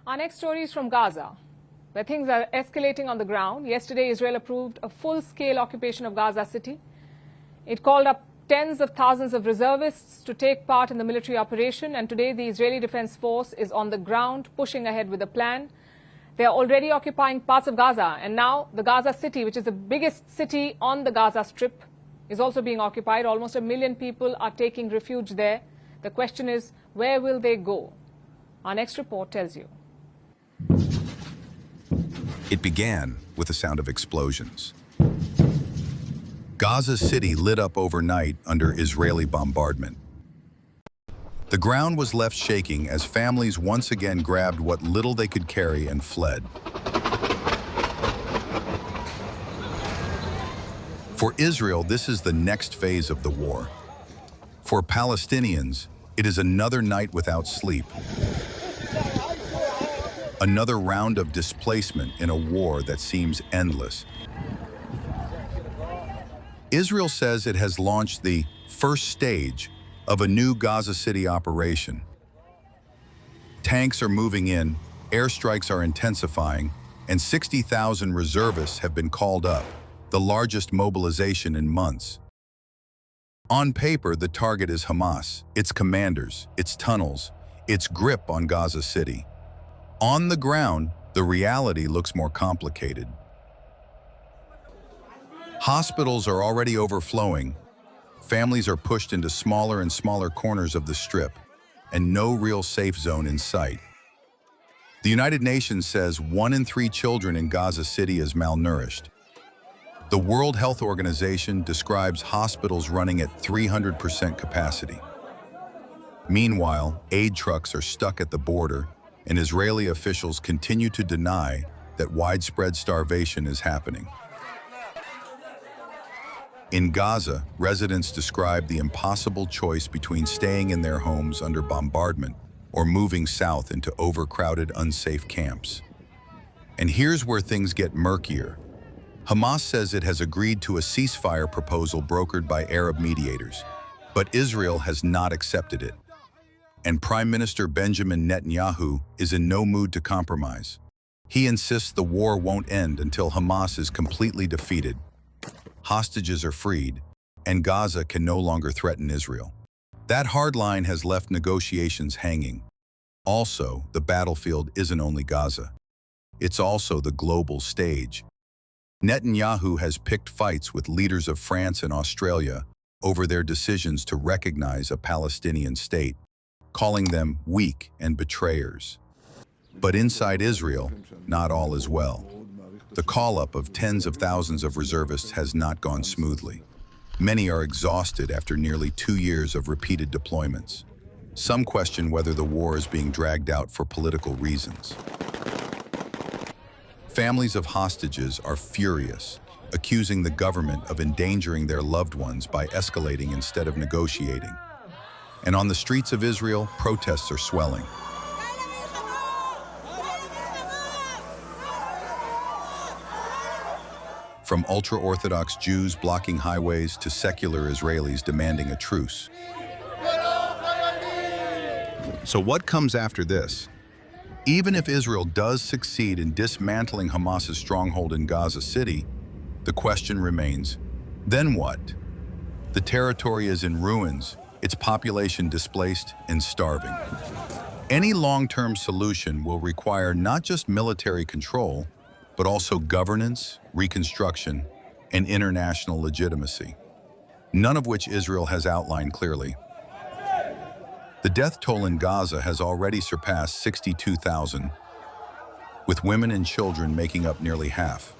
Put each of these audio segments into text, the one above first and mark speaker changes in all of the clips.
Speaker 1: Our next story is from Gaza, where things are escalating on the ground. Yesterday, Israel approved a full-scale occupation of Gaza City. It called up tens of thousands of reservists to take part in the military operation, and today the Israeli Defense Force is on the ground pushing ahead with a plan. They are already occupying parts of Gaza, and now the Gaza City, which is the biggest city on the Gaza Strip, is also being occupied. Almost 1 million people are taking refuge there. The question is, where will they go? Our next report tells you.
Speaker 2: It began with the sound of explosions. Gaza City lit up overnight under Israeli bombardment. The ground was left shaking as families once again grabbed what little they could carry and fled. For Israel, this is the next phase of the war. For Palestinians, it is another night without sleep. Another round of displacement in a war that seems endless. Israel says it has launched the first stage of a new Gaza City operation. Tanks are moving in, airstrikes are intensifying, and 60,000 reservists have been called up, the largest mobilization in months. On paper, the target is Hamas, its commanders, its tunnels, its grip on Gaza City. On the ground, the reality looks more complicated. Hospitals are already overflowing. Families are pushed into smaller and smaller corners of the Strip, and no real safe zone in sight. The United Nations says 1 in 3 children in Gaza City is malnourished. The World Health Organization describes hospitals running at 300% capacity. Meanwhile, aid trucks are stuck at the border, and Israeli officials continue to deny that widespread starvation is happening. In Gaza, residents describe the impossible choice between staying in their homes under bombardment or moving south into overcrowded, unsafe camps. And here's where things get murkier. Hamas says it has agreed to a ceasefire proposal brokered by Arab mediators, but Israel has not accepted it. And Prime Minister Benjamin Netanyahu is in no mood to compromise. He insists the war won't end until Hamas is completely defeated, hostages are freed, and Gaza can no longer threaten Israel. That hard line has left negotiations hanging. Also, the battlefield isn't only Gaza. It's also the global stage. Netanyahu has picked fights with leaders of France and Australia over their decisions to recognize a Palestinian state, calling them weak and betrayers. But inside Israel, not all is well. The call-up of tens of thousands of reservists has not gone smoothly. Many are exhausted after nearly 2 years of repeated deployments. Some question whether the war is being dragged out for political reasons. Families of hostages are furious, accusing the government of endangering their loved ones by escalating instead of negotiating. And on the streets of Israel, protests are swelling. From ultra-Orthodox Jews blocking highways to secular Israelis demanding a truce. So what comes after this? Even if Israel does succeed in dismantling Hamas's stronghold in Gaza City, the question remains, then what? The territory is in ruins, its population displaced and starving. Any long-term solution will require not just military control, but also governance, reconstruction, and international legitimacy, none of which Israel has outlined clearly. The death toll in Gaza has already surpassed 62,000, with women and children making up nearly half.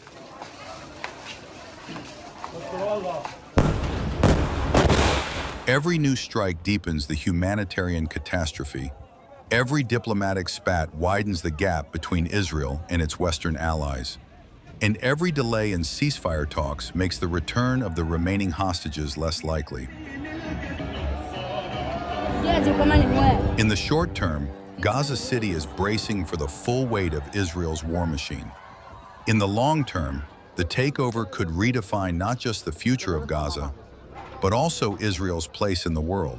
Speaker 2: Every new strike deepens the humanitarian catastrophe. Every diplomatic spat widens the gap between Israel and its Western allies. And every delay in ceasefire talks makes the return of the remaining hostages less likely. In the short term, Gaza City is bracing for the full weight of Israel's war machine. In the long term, the takeover could redefine not just the future of Gaza, but also Israel's place in the world.